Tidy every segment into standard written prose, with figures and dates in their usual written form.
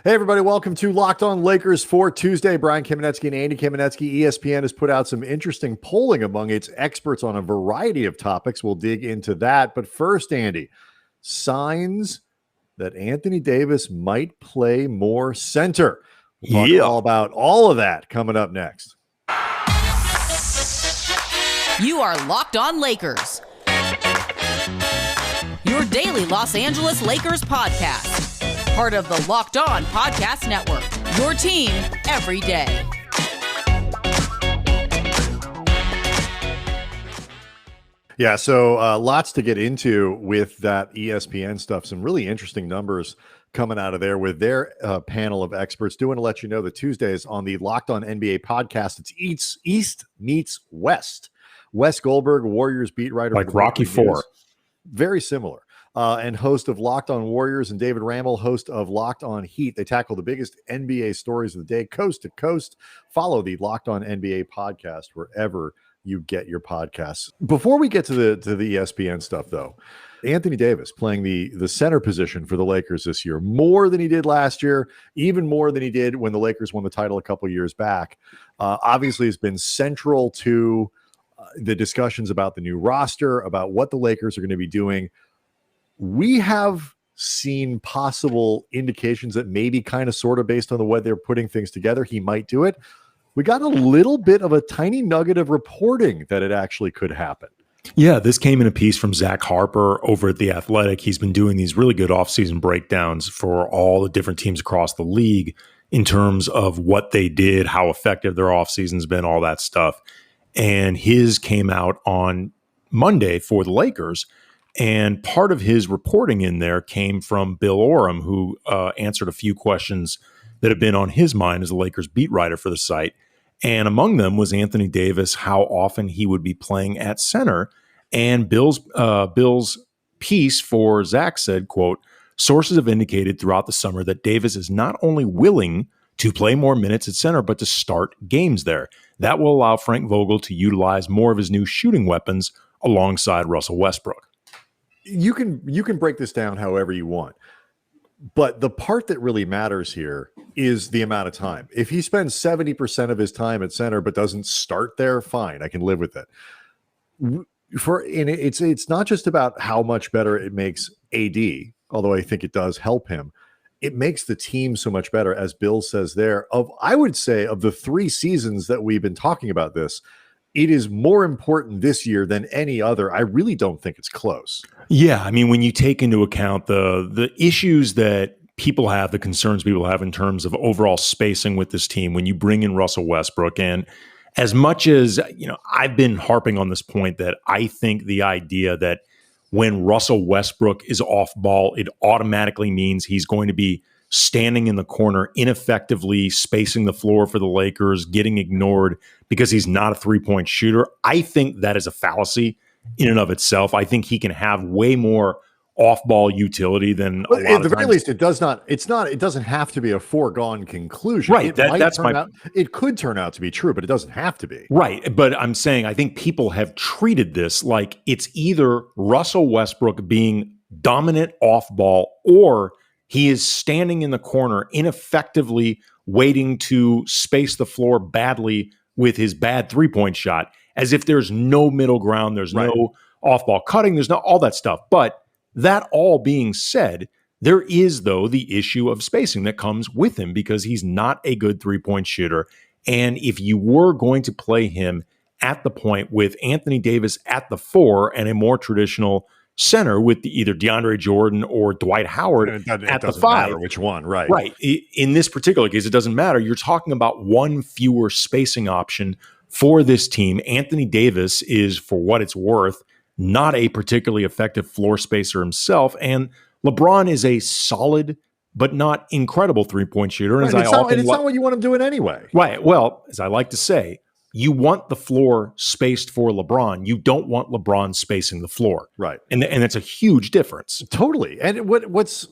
Hey, everybody. Welcome to Locked On Lakers for Tuesday. Brian Kamenetsky and Andy Kamenetsky. ESPN has put out some interesting polling among its experts on a variety of topics. We'll dig into that. But first, Andy, signs that Anthony Davis might play more center. We'll talk all about all of that coming up next. You are Locked On Lakers, your daily Los Angeles Lakers podcast. Part of the Locked On Podcast Network, your team every day. Yeah, so lots to get into with that ESPN stuff. Some really interesting numbers coming out of there with their panel of experts. Do want to let you know that Tuesdays on the Locked On NBA podcast, it's East meets West. Wes Goldberg, Warriors beat writer. Like Rocky IV. Very similar. And host of Locked On Warriors, and David Ramel, host of Locked On Heat. They tackle the biggest NBA stories of the day, coast to coast. Follow the Locked On NBA podcast wherever you get your podcasts. Before we get to the ESPN stuff, though, Anthony Davis playing the center position for the Lakers this year, more than he did last year, even more than he did when the Lakers won the title a couple years back. Obviously, has been central to the discussions about the new roster, about what the Lakers are going to be doing. We have seen possible indications that maybe kind of sort of based on the way they're putting things together, he might do it. We got a little bit of a tiny nugget of reporting that it actually could happen. Yeah, this came in a piece from Zach Harper over at The Athletic. He's been doing these really good offseason breakdowns for all the different teams across the league in terms of what they did, how effective their offseason's been, all that stuff. And his came out on Monday for the Lakers. And part of his reporting in there came from Bill Oram, who answered a few questions that have been on his mind as a Lakers beat writer for the site. And among them was Anthony Davis, how often he would be playing at center. And Bill's piece for Zach said, quote, sources have indicated throughout the summer that Davis is not only willing to play more minutes at center, but to start games there. That will allow Frank Vogel to utilize more of his new shooting weapons alongside Russell Westbrook. You can break this down however you want, but the part that really matters here is the amount of time. If he spends 70% of his time at center but doesn't start there, fine, I can live with it. It's not just about how much better it makes AD, although I think it does help him. It makes the team so much better, as Bill says there. I would say of the 3 seasons that we've been talking about this, it is more important this year than any other. I really don't think it's close. Yeah, I mean, when you take into account the issues that people have, the concerns people have in terms of overall spacing with this team, when you bring in Russell Westbrook, and as much as, I've been harping on this point that I think the idea that when Russell Westbrook is off ball, it automatically means he's going to be standing in the corner, ineffectively spacing the floor for the Lakers, getting ignored because he's not a three-point shooter. I think that is a fallacy in and of itself. I think he can have way more off-ball utility than a lot at the of very times. least, it doesn't have to be a foregone conclusion. Right. It could turn out to be true, but it doesn't have to be. Right. But I'm saying I think people have treated this like it's either Russell Westbrook being dominant off-ball or he is standing in the corner, ineffectively waiting to space the floor badly with his bad three-point shot, as if there's no middle ground, there's no off-ball cutting, there's not all that stuff. But that all being said, there is, though, the issue of spacing that comes with him because he's not a good three-point shooter. And if you were going to play him at the point with Anthony Davis at the 4 and a more traditional center with either DeAndre Jordan or Dwight Howard at the 5. Matter which one, right? Right. In this particular case, it doesn't matter. You're talking about one fewer spacing option for this team. Anthony Davis is, for what it's worth, not a particularly effective floor spacer himself. And LeBron is a solid but not incredible three-point shooter. Right, it's not what you want him doing anyway. Right. Well, as I like to say, you want the floor spaced for LeBron. You don't want LeBron spacing the floor. Right. And that's a huge difference. Totally. And what's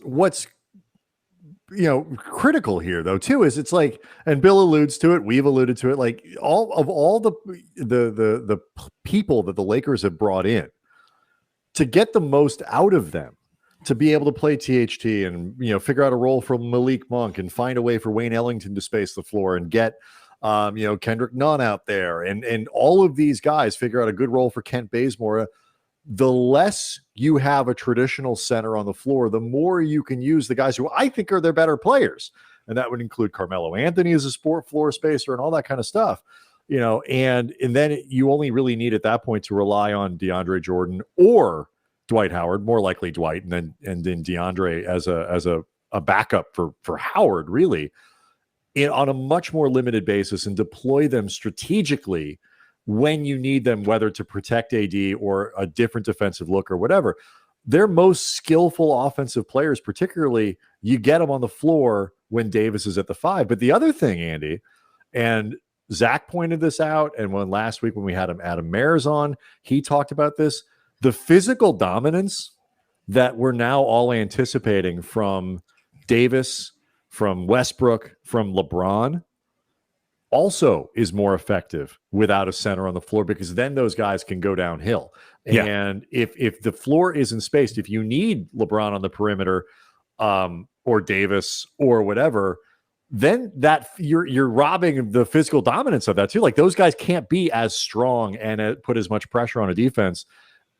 critical here though too is it's like, and Bill alludes to it, we've alluded to it, like all the people that the Lakers have brought in to get the most out of them, to be able to play THT and, figure out a role for Malik Monk and find a way for Wayne Ellington to space the floor and get, Kendrick Nunn out there and all of these guys figure out a good role for Kent Bazemore. The less you have a traditional center on the floor, the more you can use the guys who I think are their better players. And that would include Carmelo Anthony as a sport floor spacer and all that kind of stuff, and then you only really need at that point to rely on DeAndre Jordan or Dwight Howard, more likely Dwight, and then DeAndre as a backup for Howard, really, on a much more limited basis, and deploy them strategically when you need them, whether to protect AD or a different defensive look or whatever. Their most skillful offensive players, particularly, you get them on the floor when Davis is at the 5. But the other thing, Andy, and Zach pointed this out, and last week when we had Adam Mares on, he talked about this, the physical dominance that we're now all anticipating from Davis, from Westbrook, from LeBron, also is more effective without a center on the floor, because then those guys can go downhill. Yeah. And if the floor isn't spaced, if you need LeBron on the perimeter or Davis or whatever, then that you're robbing the physical dominance of that too. Like, those guys can't be as strong and put as much pressure on a defense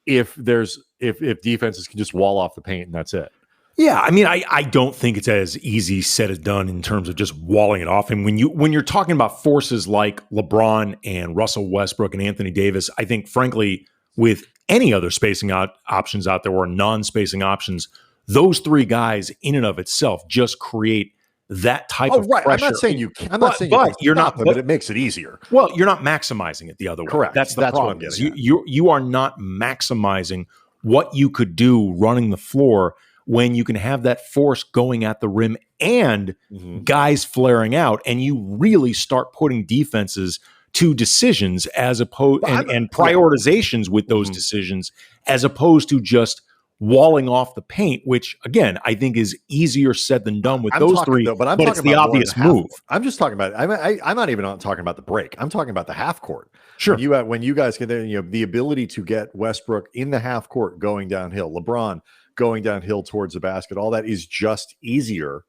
if defenses can just wall off the paint and that's it. Yeah, I mean, I don't think it's as easy said as done in terms of just walling it off. And when you're talking about forces like LeBron and Russell Westbrook and Anthony Davis, I think, frankly, with any other spacing options out there or non-spacing options, those three guys in and of itself just create that type of pressure. I'm not saying you can. But it makes it easier. Well, you're not maximizing it the other way. Correct. That's the problem. What I'm getting at. You are not maximizing what you could do running the floor when you can have that force going at the rim and guys flaring out, and you really start putting defenses to decisions as opposed and prioritizations with those decisions, as opposed to just walling off the paint, which again I think is easier said than done with those three. But it's the obvious move. I'm just talking about. I'm not even talking about the break. I'm talking about the half court. Sure. When you guys get there, the ability to get Westbrook in the half court going downhill, LeBron going downhill towards the basket, all that is just easier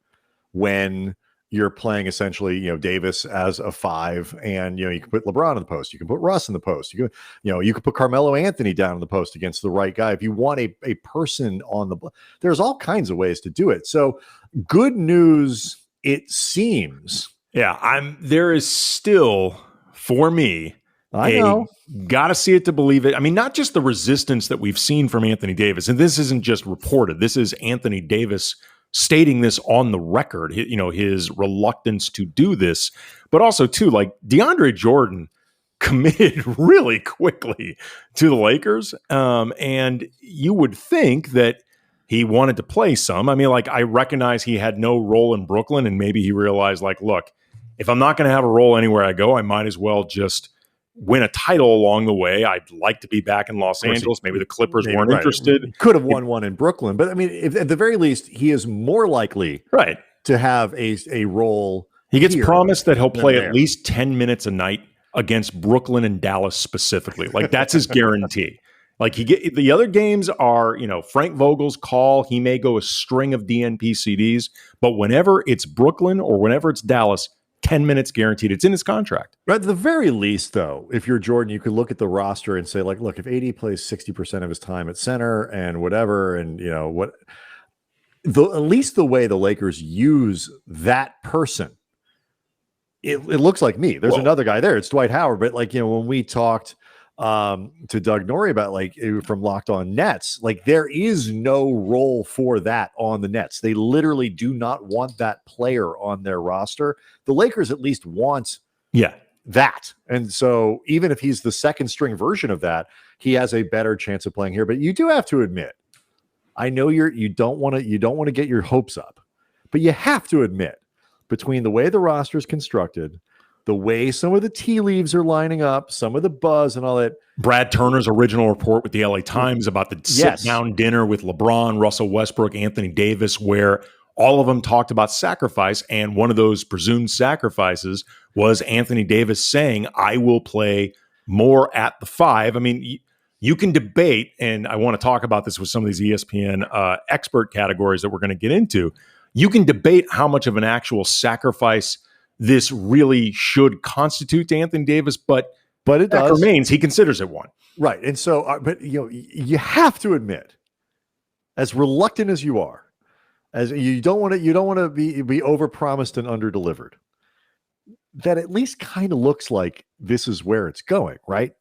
when you're playing essentially, Davis as a 5, and you can put LeBron in the post, you can put Russ in the post, you can put Carmelo Anthony down in the post against the right guy. If you want a person on there's all kinds of ways to do it. So good news, it seems. Yeah, there is still, for me, I know. Gotta see it to believe it. I mean, not just the resistance that we've seen from Anthony Davis, and this isn't just reported. This is Anthony Davis stating this on the record, his reluctance to do this, but also too, like, DeAndre Jordan committed really quickly to the Lakers. And you would think that he wanted to play some. I mean, like, I recognize he had no role in Brooklyn, and maybe he realized, like, look, if I'm not going to have a role anywhere I go, I might as well just win a title along the way. I'd like to be back in Los Angeles. Maybe the Clippers weren't interested. Could have won one in Brooklyn. But I mean, at the very least, he is more likely to have a role. He gets promised that he'll play at least 10 minutes a night against Brooklyn and Dallas specifically. Like, that's his guarantee. Like, the other games are, Frank Vogel's call. He may go a string of DNP CDs, but whenever it's Brooklyn or whenever it's Dallas, 10 minutes guaranteed. It's in his contract. But at the very least, though, if you're Jordan, you could look at the roster and say, like, look, if AD plays 60% of his time at center and whatever, and at least the way the Lakers use that person, it looks like me. There's another guy there. It's Dwight Howard. But when we talked to Doug Norrie about from Locked On Nets, there is no role for that on the Nets. They literally do not want that player on their roster. The Lakers at least want that. And so even if he's the second string version of that, he has a better chance of playing here. But you do have to admit, I know you don't want to get your hopes up, but you have to admit, between the way the roster is constructed, the way some of the tea leaves are lining up, some of the buzz and all that. Brad Turner's original report with the LA Times about the sit-down dinner with LeBron, Russell Westbrook, Anthony Davis, where all of them talked about sacrifice, and one of those presumed sacrifices was Anthony Davis saying, I will play more at the 5. I mean, You can debate, and I want to talk about this with some of these ESPN expert categories that we're going to get into. You can debate how much of an actual sacrifice this really should constitute to Anthony Davis, but it does. Remains, he considers it one. Right. And so, but you have to admit, as reluctant as you are, as you don't want to be overpromised and underdelivered, that at least kind of looks like this is where it's going, right?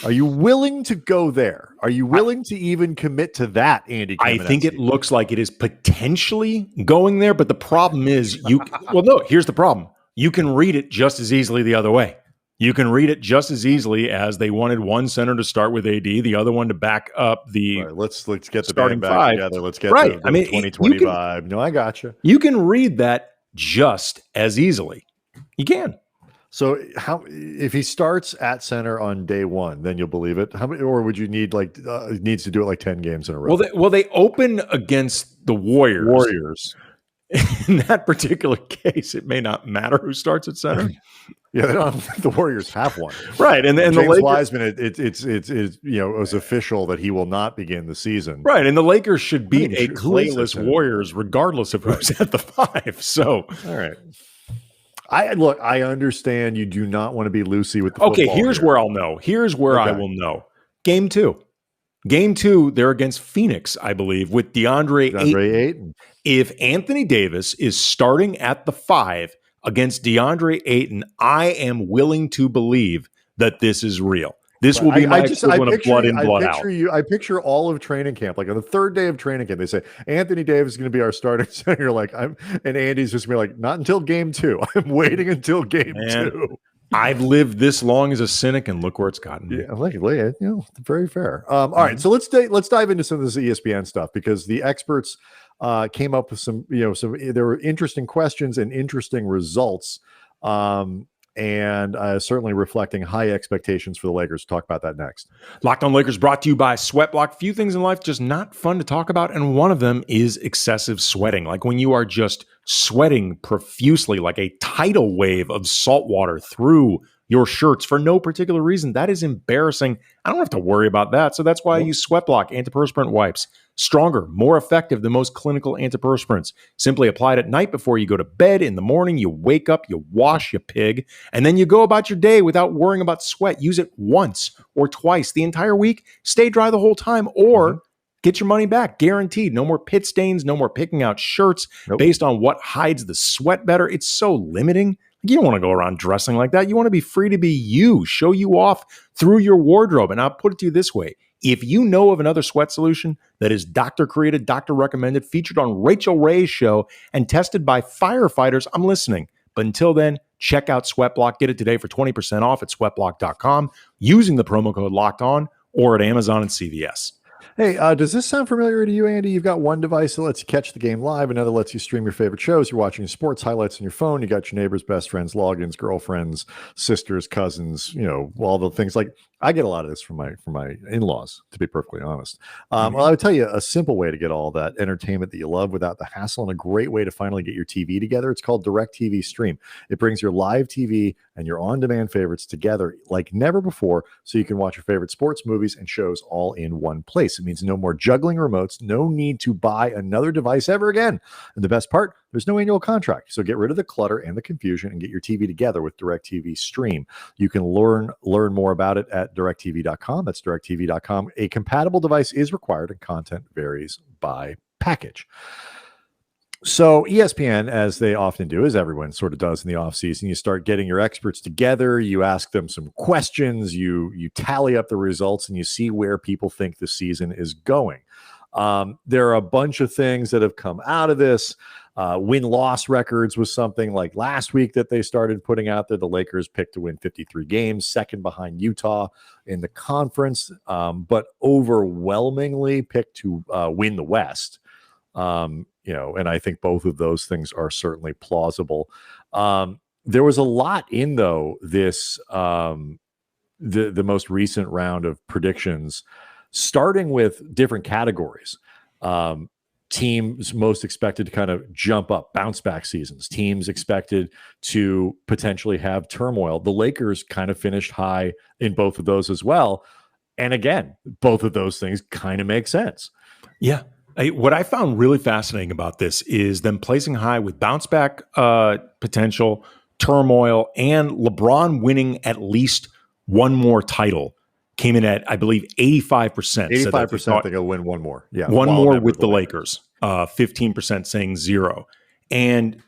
Are you willing to go there? Are you willing to even commit to that, Andy? I think it looks like it is potentially going there, but the problem is here's the problem. You can read it just as easily the other way. You can read it just as easily as they wanted one center to start with AD, the other one to back up the. Right, let's get the starting band back five together. Let's get right. the 2025. No, I got you. You can read that just as easily. You can. So if he starts at center on day one, then you'll believe it. How many, or would you need needs to do it like 10 games in a row? Well, they open against the Warriors. In that particular case, it may not matter who starts at center. Yeah, I don't think the Warriors have one. Right. And James the Lakers, Wiseman, it was official that he will not begin the season. Right. And the Lakers should beat a clayless Warriors regardless of who's at the 5. So, all right. I understand you do not want to be loosey with the okay, here's where I'll know. Here's where I will know. Game 2. They're against Phoenix, I believe, with DeAndre Ayton. If Anthony Davis is starting at the 5 against DeAndre Ayton, I am willing to believe that this is real. This will be my equivalent of blood in, blood out. I picture all of training camp. Like on the third day of training camp, they say, Anthony Davis is going to be our starting center. You're like, and Andy's just going to be like, not until game 2. I'm waiting until game 2. I've lived this long as a cynic, and look where it's gotten me. Yeah, very fair. All right, so let's dive into some of this ESPN stuff, because the experts came up with some there were interesting questions and interesting results, and certainly reflecting high expectations for the Lakers. Talk about that next. Locked On Lakers brought to you by Sweatblock. Few things in life just not fun to talk about, and one of them is excessive sweating. Like when you are just sweating profusely like a tidal wave of salt water through your shirts for no particular reason. That is embarrassing. I don't have to worry about that. So that's why I use Sweatblock antiperspirant wipes. Stronger, more effective than most clinical antiperspirants. Simply apply it at night before you go to bed. In the morning, you wake up, you wash, you pig, and then you go about your day without worrying about sweat. Use it once or twice the entire week. Stay dry the whole time, or get your money back, guaranteed. No more pit stains, no more picking out shirts based on what hides the sweat better. It's so limiting. You don't want to go around dressing like that. You want to be free to be you, show you off through your wardrobe. And I'll put it to you this way. If you know of another sweat solution that is doctor created, doctor recommended, featured on Rachel Ray's show, and tested by firefighters, I'm listening. But until then, check out Sweatblock. Get it today for 20% off at sweatblock.com using the promo code Locked On, or at Amazon and CVS. Hey, does this sound familiar to you, Andy? You've got one device that lets you catch the game live, another lets you stream your favorite shows. You're watching sports highlights on your phone. You got your neighbors, best friends, logins, girlfriends, sisters, cousins, all the things. Like, I get a lot of this from my in-laws, to be perfectly honest. Well, I would tell you a simple way to get all that entertainment that you love without the hassle, and a great way to finally get your TV together. It's called DirecTV Stream. It brings your live TV and your on-demand favorites together like never before, so you can watch your favorite sports, movies, and shows all in one place. It means no more juggling remotes, no need to buy another device ever again. And the best part, there's no annual contract. So get rid of the clutter and the confusion and get your TV together with DirecTV Stream. You can learn more about it at directtv.com. That's directtv.com. A compatible device is required and content varies by package. So ESPN, as they often do, as everyone sort of does in the offseason, you start getting your experts together, you ask them some questions, you tally up the results, and you see where people think the season is going. There are a bunch of things that have come out of this. Win-loss records was something like last week that they started putting out there. The Lakers picked to win 53 games, second behind Utah in the conference, but overwhelmingly picked to win the West. And I think both of those things are certainly plausible. There was a lot in, though, this the most recent round of predictions, starting with different categories. Teams most expected to kind of jump up, bounce back seasons. Teams expected to potentially have turmoil. The Lakers kind of finished high in both of those as well. And again, both of those things kind of make sense. Yeah. What I found really fascinating about this is them placing high with bounce back potential, turmoil, and LeBron winning at least one more title. Came in at, I believe, 85%. 85% think he'll win one more. Yeah. One more with the Lakers. 15% saying 0. And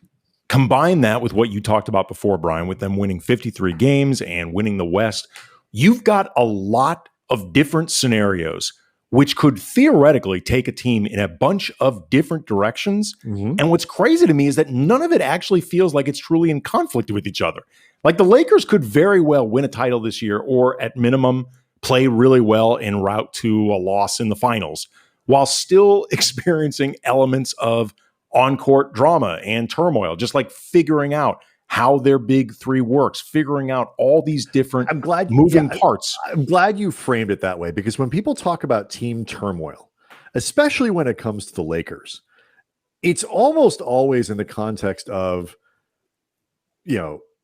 combine that with what you talked about before, Brian, with them winning 53 games and winning the West. You've got a lot of different scenarios which could theoretically take a team in a bunch of different directions. Mm-hmm. And what's crazy to me is that none of it actually feels like it's truly in conflict with each other. Like the Lakers could very well win a title this year, or at minimum play really well en route to a loss in the finals, while still experiencing elements of on-court drama and turmoil, just like figuring out how their big three works, figuring out all these different moving parts. I'm glad you framed it that way, because when people talk about team turmoil, especially when it comes to the Lakers, it's almost always in the context of,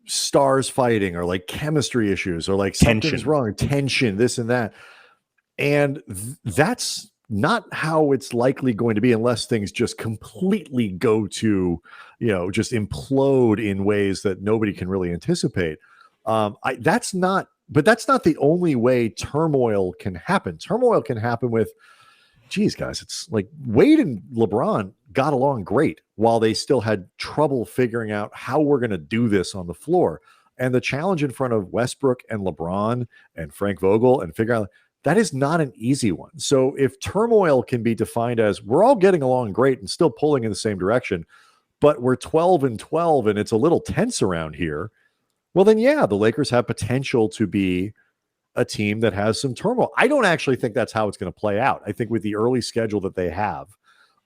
stars fighting, or like chemistry issues, or like something's wrong, tension, this and that. And that's not how it's likely going to be unless things just completely go to, just implode in ways that nobody can really anticipate. That's not the only way turmoil can happen. Turmoil can happen with, geez, guys, it's like Wade and LeBron got along great while they still had trouble figuring out how we're going to do this on the floor. And the challenge in front of Westbrook and LeBron and Frank Vogel and figure out, that is not an easy one. So if turmoil can be defined as we're all getting along great and still pulling in the same direction, but we're 12-12 and it's a little tense around here, well then, yeah, the Lakers have potential to be a team that has some turmoil. I don't actually think that's how it's going to play out. I think with the early schedule that they have,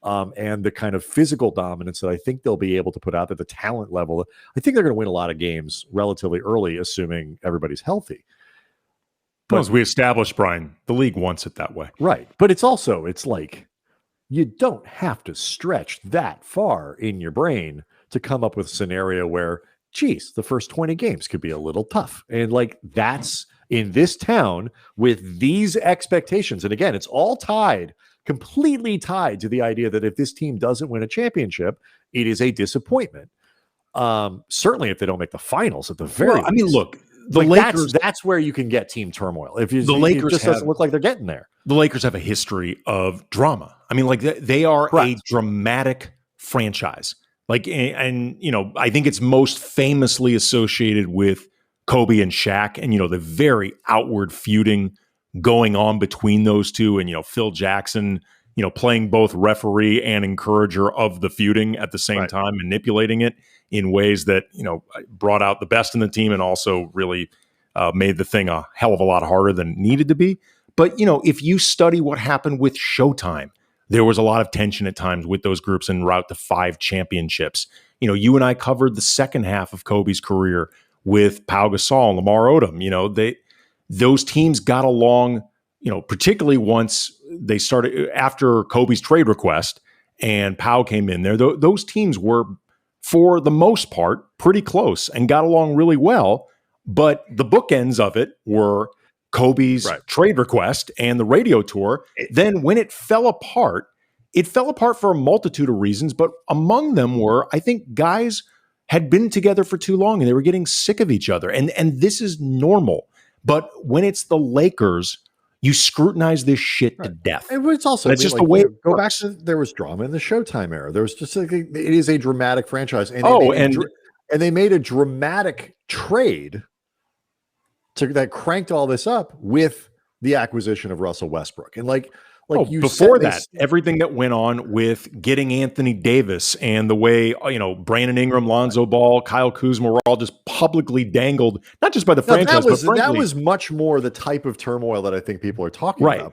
and the kind of physical dominance that I think they'll be able to put out at the talent level, I think they're going to win a lot of games relatively early, assuming everybody's healthy. But as we established, Brian, the league wants it that way. Right. But it's like you don't have to stretch that far in your brain to come up with a scenario where, geez, the first 20 games could be a little tough. And like that's in this town with these expectations. And again, it's all completely tied to the idea that if this team doesn't win a championship, it is a disappointment. Certainly if they don't make the finals at the very least. I mean, look, the Lakers, that's where you can get team turmoil. If the Lakers just doesn't look like they're getting there. The Lakers have a history of drama. I mean, like they are a dramatic franchise. Like, and I think it's most famously associated with Kobe and Shaq, and the very outward feuding going on between those two, and Phil Jackson, playing both referee and encourager of the feuding at the same time, manipulating it in ways that, brought out the best in the team and also really made the thing a hell of a lot harder than it needed to be. But, if you study what happened with Showtime, there was a lot of tension at times with those groups en route to 5 championships. You and I covered the second half of Kobe's career with Pau Gasol and Lamar Odom. Those teams got along, particularly once they started after Kobe's trade request and Pau came in there. Those teams were, for the most part, pretty close and got along really well. But the bookends of it were Kobe's trade request and the radio tour. Then when it fell apart for a multitude of reasons, but among them were, I think, guys had been together for too long and they were getting sick of each other. And this is normal. But when it's the Lakers, you scrutinize this shit to death. And it's also, that's just the way go back to, there was drama in the Showtime era. There was just it is a dramatic franchise. And they made a dramatic trade that cranked all this up with the acquisition of Russell Westbrook. And before that, everything that went on with getting Anthony Davis and the way, Brandon Ingram, Lonzo Ball, Kyle Kuzma were all just publicly dangled, not just by the franchise, but frankly, that was much more the type of turmoil that I think people are talking about.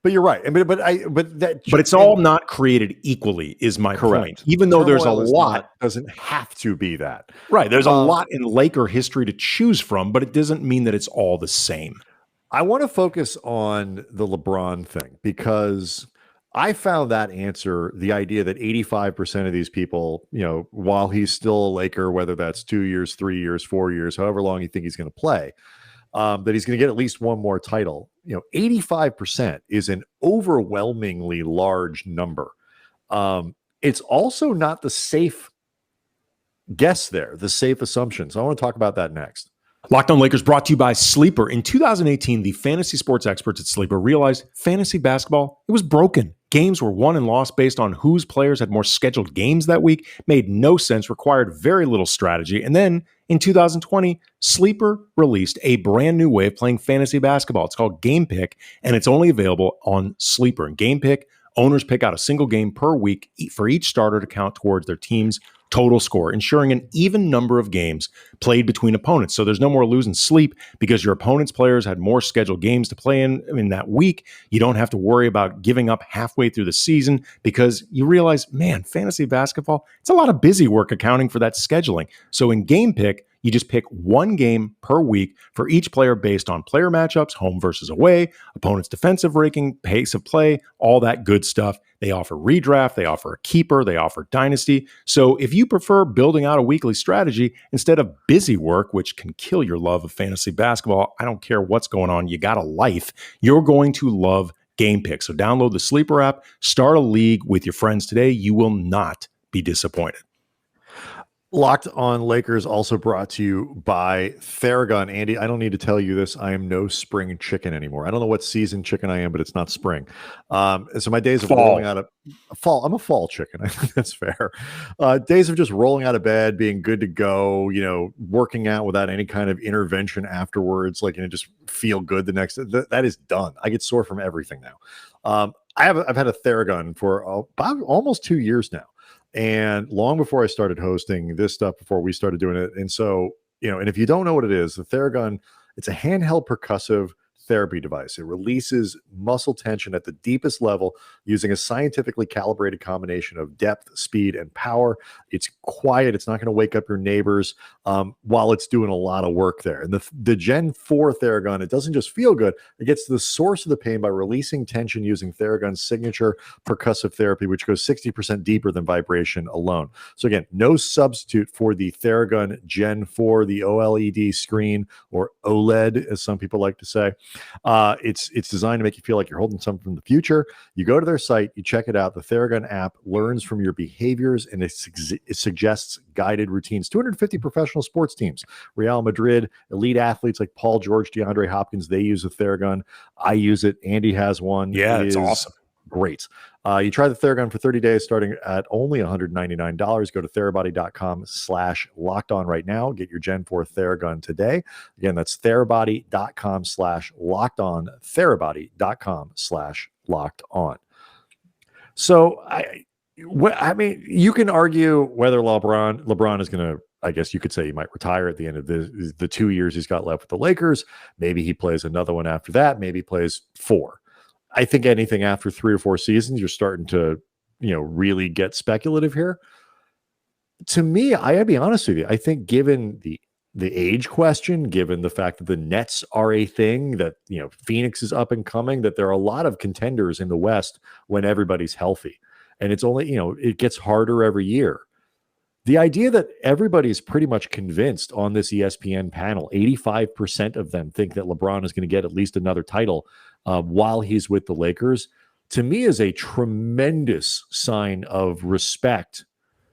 But you're right. But it's all not created equally is my point. Even though there's a lot, doesn't have to be that. Right. There's a lot in Laker history to choose from, but it doesn't mean that it's all the same. I want to focus on the LeBron thing because I found that answer, the idea that 85% of these people, while he's still a Laker, whether that's 2 years, 3 years, 4 years, however long you think he's going to play, that he's going to get at least one more title. 85% is an overwhelmingly large number. It's also not the safe guess there, the safe assumption. So I want to talk about that next. Locked On Lakers brought to you by Sleeper. In 2018, the fantasy sports experts at Sleeper realized fantasy basketball, it was broken. Games were won and lost based on whose players had more scheduled games that week, made no sense, required very little strategy. And then in 2020, Sleeper released a brand new way of playing fantasy basketball. It's called Game Pick, and it's only available on Sleeper. In Game Pick, owners pick out a single game per week for each starter to count towards their team's total score, ensuring an even number of games played between opponents. So there's no more losing sleep because your opponent's players had more scheduled games to play in that week. You don't have to worry about giving up halfway through the season because you realize, man, fantasy basketball, it's a lot of busy work accounting for that scheduling. So in Game Pick, you just pick one game per week for each player based on player matchups, home versus away, opponent's defensive ranking, pace of play, all that good stuff. They offer redraft, they offer a keeper, they offer dynasty. So if you prefer building out a weekly strategy instead of busy work, which can kill your love of fantasy basketball, I don't care what's going on, you got a life, you're going to love Game Pick. So download the Sleeper app, start a league with your friends today. You will not be disappointed. Locked On Lakers also brought to you by Theragun. Andy, I don't need to tell you this. I am no spring chicken anymore. I don't know what season chicken I am, but it's not spring. So my days of rolling out of fall, I'm a fall chicken. I think that's fair. Days of just rolling out of bed, being good to go, working out without any kind of intervention afterwards, just feel good the next, that is done. I get sore from everything now. I've had a Theragun for about almost 2 years now. And long before I started hosting this stuff, before we started doing it. And so, and if you don't know what it is, the Theragun, it's a handheld percussive therapy device. It releases muscle tension at the deepest level using a scientifically calibrated combination of depth, speed, and power. It's quiet. It's not going to wake up your neighbors while it's doing a lot of work there. And the Gen 4 Theragun, it doesn't just feel good. It gets to the source of the pain by releasing tension using Theragun's signature percussive therapy, which goes 60% deeper than vibration alone. So again, no substitute for the Theragun Gen 4, the OLED screen, or OLED, as some people like to say. It's designed to make you feel like you're holding something from the future. You go to their site, you check it out. The Theragun app learns from your behaviors and it suggests guided routines. 250 professional sports teams, Real Madrid, elite athletes like Paul George, DeAndre Hopkins, they use a Theragun. I use it. Andy has one. Yeah, it's awesome. Great. You try the Theragun for 30 days starting at only $199. Go to therabody.com/lockedon right now. Get your Gen 4 Theragun today. Again, that's therabody.com/lockedon, therabody.com/lockedon. So I mean, you can argue whether LeBron is going to, I guess you could say he might retire at the end of the 2 years he's got left with the Lakers. Maybe he plays another one after that. Maybe he plays 4. I think anything after 3 or 4 seasons, you're starting to, really get speculative here. To me, I gotta be honest with you. I think given the age question, given the fact that the Nets are a thing, that, Phoenix is up and coming, that there are a lot of contenders in the West when everybody's healthy. And it's only, it gets harder every year. The idea that everybody's pretty much convinced on this ESPN panel, 85% of them think that LeBron is going to get at least another title while he's with the Lakers, to me is a tremendous sign of respect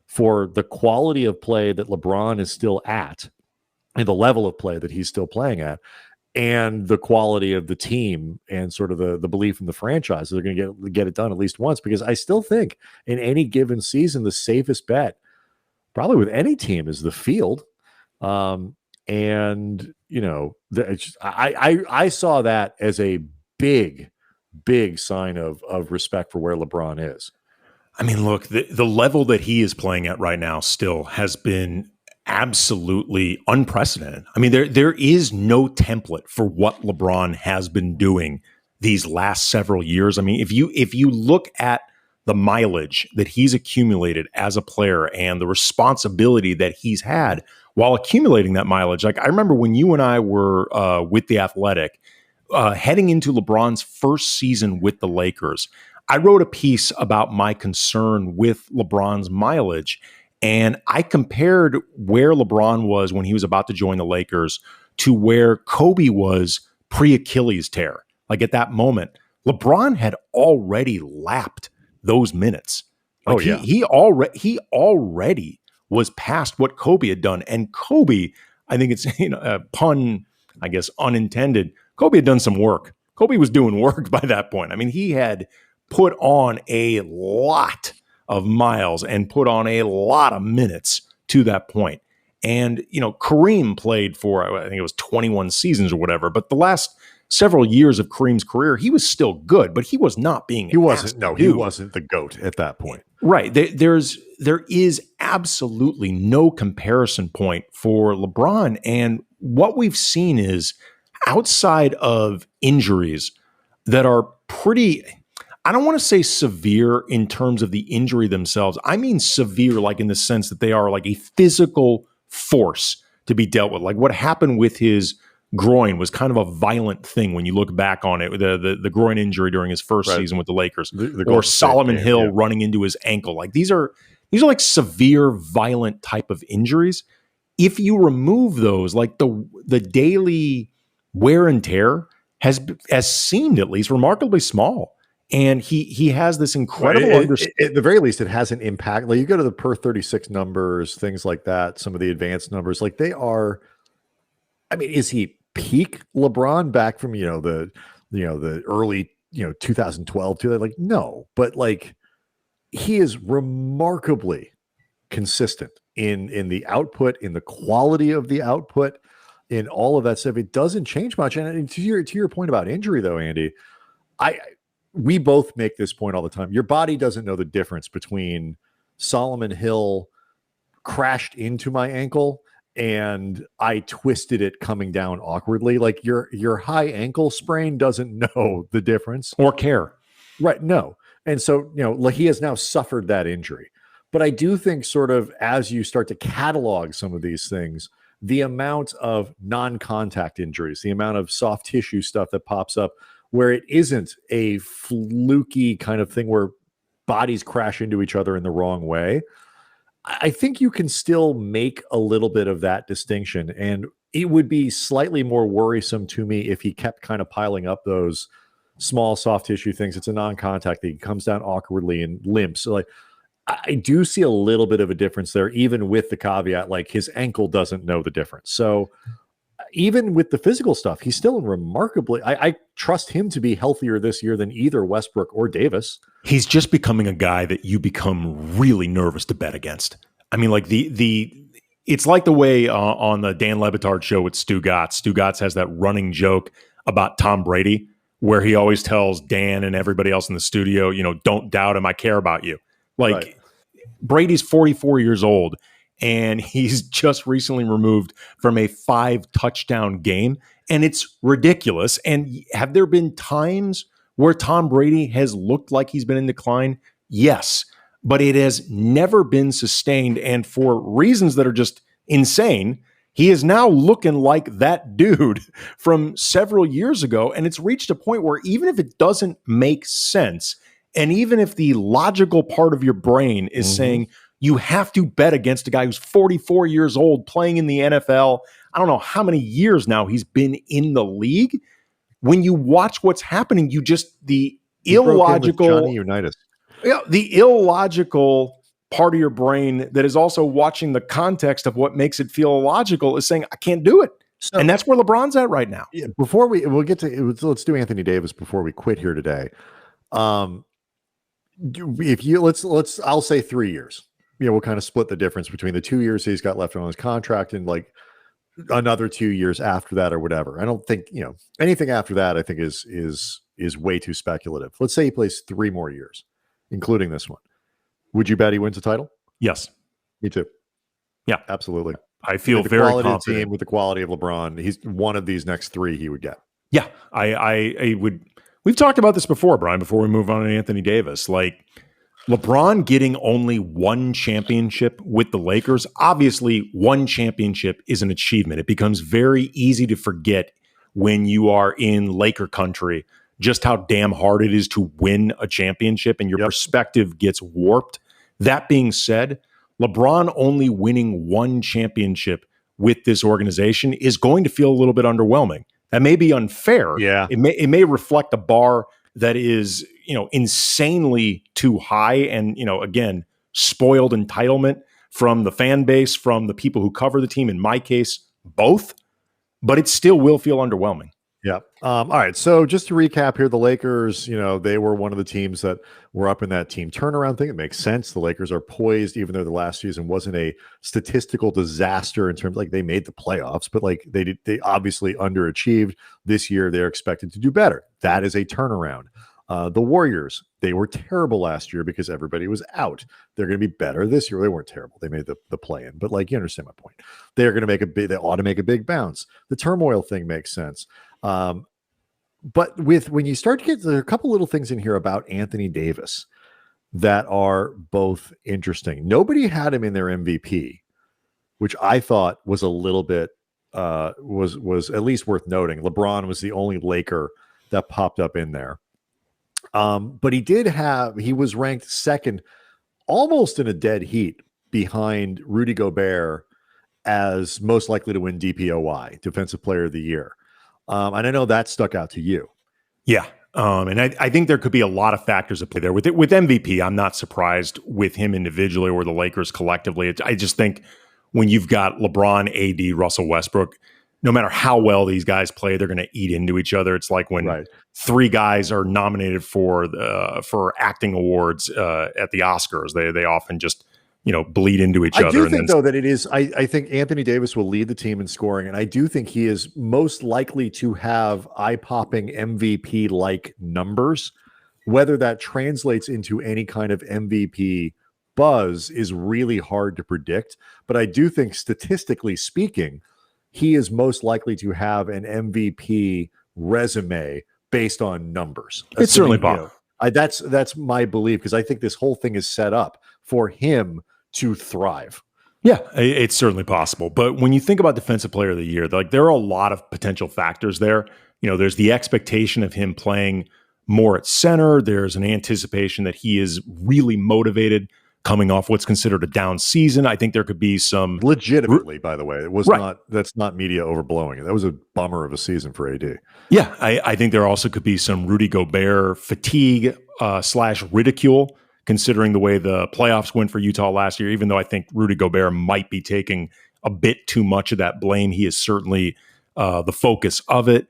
for the quality of play that LeBron is still at and the level of play that he's still playing at, and the quality of the team and sort of the belief in the franchise. They're going to get it done at least once, because I still think in any given season, the safest bet probably with any team is the field. I saw that as a big sign of respect for where LeBron is. I mean, look, the level that he is playing at right now still has been absolutely unprecedented. I mean, there is no template for what LeBron has been doing these last several years. I mean, if you look at the mileage that he's accumulated as a player and the responsibility that he's had while accumulating that mileage. Like, I remember when you and I were with The Athletic, heading into LeBron's first season with the Lakers, I wrote a piece about my concern with LeBron's mileage. And I compared where LeBron was when he was about to join the Lakers to where Kobe was pre-Achilles tear. Like at that moment, LeBron had already lapped those minutes. Like he already was past what Kobe had done. And Kobe, I think it's a pun, I guess, unintended. Kobe had done some work. Kobe was doing work by that point. I mean, he had put on a lot of miles and put on a lot of minutes to that point. And, Kareem played for, I think it was 21 seasons or whatever, but the last several years of Kareem's career, he was still good, but he was not being he wasn't the GOAT at that point. Right. There is absolutely no comparison point for LeBron. And what we've seen is outside of injuries that are pretty, I don't want to say severe in terms of the injury themselves. I mean severe, like in the sense that they are like a physical force to be dealt with. Like what happened with his groin was kind of a violent thing when you look back on it. The groin injury during his first season with the Lakers, or Solomon Hill running into his ankle. Like these are like severe, violent type of injuries. If you remove those, like the daily wear and tear has seemed at least remarkably small. And he has this incredible understanding. At the very least, it has an impact. Like you go to the per 36 numbers, things like that, some of the advanced numbers, like they are. I mean, is he peak LeBron back from the early 2012 to like no, but like he is remarkably consistent in the output, in the quality of the output, in all of that stuff. It doesn't change much. And to your point about injury, though, Andy, we both make this point all the time. Your body doesn't know the difference between Solomon Hill crashed into my ankle and I twisted it coming down awkwardly. Like your high ankle sprain doesn't know the difference or care. Right. No. And so, like he has now suffered that injury. But I do think sort of as you start to catalog some of these things, the amount of non-contact injuries, the amount of soft tissue stuff that pops up where it isn't a fluky kind of thing where bodies crash into each other in the wrong way, I think you can still make a little bit of that distinction. And it would be slightly more worrisome to me if he kept kind of piling up those small soft tissue things. It's a non-contact thing. He comes down awkwardly and limps. So like, I do see a little bit of a difference there, even with the caveat, like his ankle doesn't know the difference. So even with the physical stuff, he's still remarkably, I trust him to be healthier this year than either Westbrook or Davis. He's just becoming a guy that you become really nervous to bet against. I mean, like it's like the way on the Dan Le Batard show with Stu Gatz. Stu Gatz has that running joke about Tom Brady, where he always tells Dan and everybody else in the studio, don't doubt him. I care about you. Like right. Brady's 44 years old and he's just recently removed from a 5-touchdown game. And it's ridiculous. And have there been times where Tom Brady has looked like he's been in decline? Yes, but it has never been sustained. And for reasons that are just insane, he is now looking like that dude from several years ago. And it's reached a point where even if it doesn't make sense, and even if the logical part of your brain is saying you have to bet against a guy who's 44 years old playing in the NFL, I don't know how many years now he's been in the league. When you watch what's happening, the illogical Unitas. Yeah, the illogical part of your brain that is also watching the context of what makes it feel illogical is saying, I can't do it. So, and that's where LeBron's at right now. Yeah, we'll get to, let's do Anthony Davis before we quit here today. If you I'll say 3 years. We'll kind of split the difference between the 2 years he's got left on his contract and like another 2 years after that or whatever. I don't think anything after that I think is way too speculative. Let's say he plays 3 more years, including this one. Would you bet he wins a title? Yes, me too. Yeah, absolutely. I feel very confident. Team with the quality of LeBron, he's one of these next 3 he would get. Yeah, I would. We've talked about this before, Brian, before we move on to Anthony Davis. Like LeBron getting only 1 championship with the Lakers, obviously 1 championship is an achievement. It becomes very easy to forget when you are in Laker country just how damn hard it is to win a championship and your perspective gets warped. That being said, LeBron only winning 1 championship with this organization is going to feel a little bit underwhelming. That may be unfair. Yeah. It may reflect a bar that is, insanely too high and, again, spoiled entitlement from the fan base, from the people who cover the team, in my case, both, but it still will feel underwhelming. Yeah. All right. So just to recap here, the Lakers, they were one of the teams that were up in that team turnaround thing. It makes sense. The Lakers are poised, even though the last season wasn't a statistical disaster in terms they made the playoffs, but they obviously underachieved. This year, they're expected to do better. That is a turnaround. The Warriors, they were terrible last year because everybody was out. They're going to be better this year. They weren't terrible. They made the play-in, but you understand my point. They're going to they ought to make a big bounce. The turmoil thing makes sense. But when you start to get, there are a couple little things in here about Anthony Davis that are both interesting. Nobody had him in their MVP, which I thought was a little bit, was at least worth noting. LeBron was the only Laker that popped up in there. But he was ranked second, almost in a dead heat behind Rudy Gobert as most likely to win DPOY, Defensive Player of the Year. And I know that stuck out to you. Yeah. And I think there could be a lot of factors at play there. With MVP, I'm not surprised with him individually or the Lakers collectively. I just think when you've got LeBron, AD, Russell Westbrook, no matter how well these guys play, they're going to eat into each other. It's like when three guys are nominated for acting awards at the Oscars. They often just bleed into each other. I do think, though, that it is, I think Anthony Davis will lead the team in scoring, and I do think he is most likely to have eye-popping MVP-like numbers. Whether that translates into any kind of MVP buzz is really hard to predict, but I do think, statistically speaking, he is most likely to have an MVP resume based on numbers. It's certainly possible. That's my belief, because I think this whole thing is set up for him to thrive. Yeah, it's certainly possible. But when you think about Defensive Player of the Year, there are a lot of potential factors there. There's the expectation of him playing more at center. There's an anticipation that he is really motivated coming off what's considered a down season. I think there could be some legitimately, by the way, it was that's not media overblowing it. That was a bummer of a season for AD. Yeah. I think there also could be some Rudy Gobert fatigue / ridicule, considering the way the playoffs went for Utah last year, even though I think Rudy Gobert might be taking a bit too much of that blame. He is certainly the focus of it.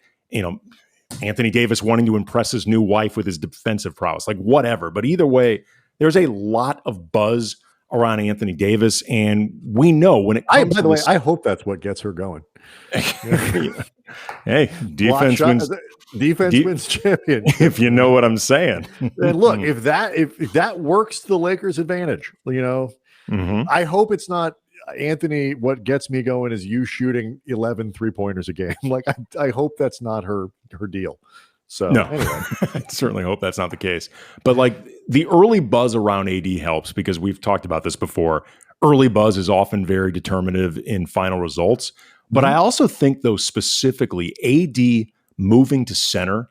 Anthony Davis wanting to impress his new wife with his defensive prowess, whatever. But either way, there's a lot of buzz around Anthony Davis, and we know when it comes by the way, I hope that's what gets her going. Hey, defense wins champion. If you know what I'm saying. And look, if that works to the Lakers' advantage, I hope it's not Anthony. What gets me going is you shooting 11 3-pointers a game. I hope that's not her deal. So no, anyway. I certainly hope that's not the case. But the early buzz around AD helps, because we've talked about this before. Early buzz is often very determinative in final results. But I also think, though, specifically, AD moving to center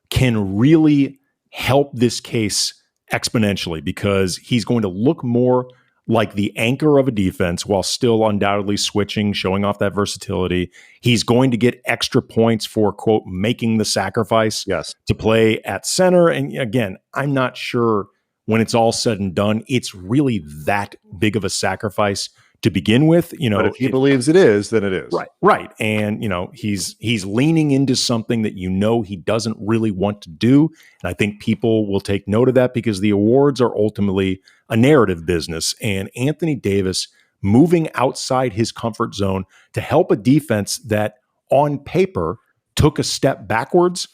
can really help this case exponentially, because he's going to look more like the anchor of a defense while still undoubtedly switching, showing off that versatility. He's going to get extra points for, quote, making the sacrifice to play at center. And again, I'm not sure when it's all said and done, it's really that big of a sacrifice to begin with. But if he believes it is, then it is. Right. And, he's leaning into something that he doesn't really want to do. And I think people will take note of that, because the awards are ultimately a narrative business. And Anthony Davis moving outside his comfort zone to help a defense that on paper took a step backwards,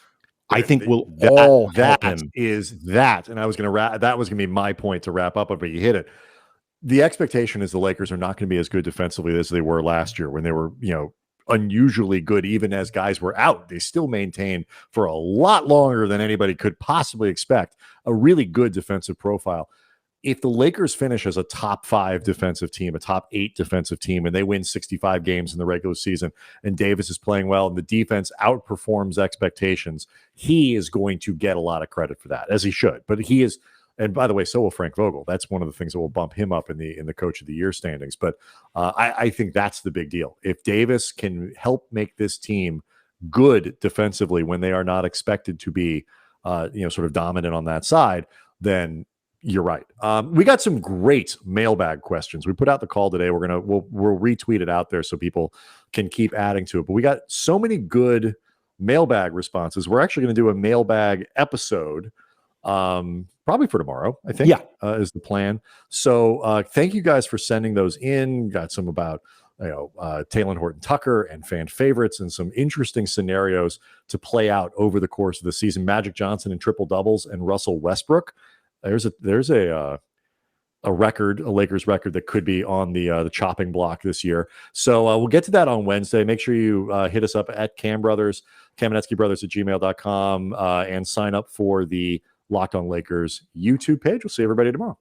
I think will all help him. And I was going to that was going to be my point to wrap up, but you hit it. The expectation is the Lakers are not going to be as good defensively as they were last year, when they were, unusually good, even as guys were out. They still maintained for a lot longer than anybody could possibly expect a really good defensive profile. If the Lakers finish as a top 5 defensive team, a top 8 defensive team, and they win 65 games in the regular season, and Davis is playing well, and the defense outperforms expectations, he is going to get a lot of credit for that, as he should. But he is And by the way, so will Frank Vogel. That's one of the things that will bump him up in the Coach of the Year standings. But I think that's the big deal. If Davis can help make this team good defensively when they are not expected to be, sort of dominant on that side, then you're right. We got some great mailbag questions. We put out the call today. We'll retweet it out there so people can keep adding to it. But we got so many good mailbag responses. We're actually going to do a mailbag episode probably for tomorrow, I think. Is the plan. So thank you guys for sending those in. Got some about Taylor Horton-Tucker and fan favorites and some interesting scenarios to play out over the course of the season. Magic Johnson in triple doubles and Russell Westbrook. There's a record, a Lakers record that could be on the chopping block this year. So we'll get to that on Wednesday. Make sure you hit us up at Kamenetsky@gmail.com and sign up for the Locked On Lakers YouTube page. We'll see everybody tomorrow.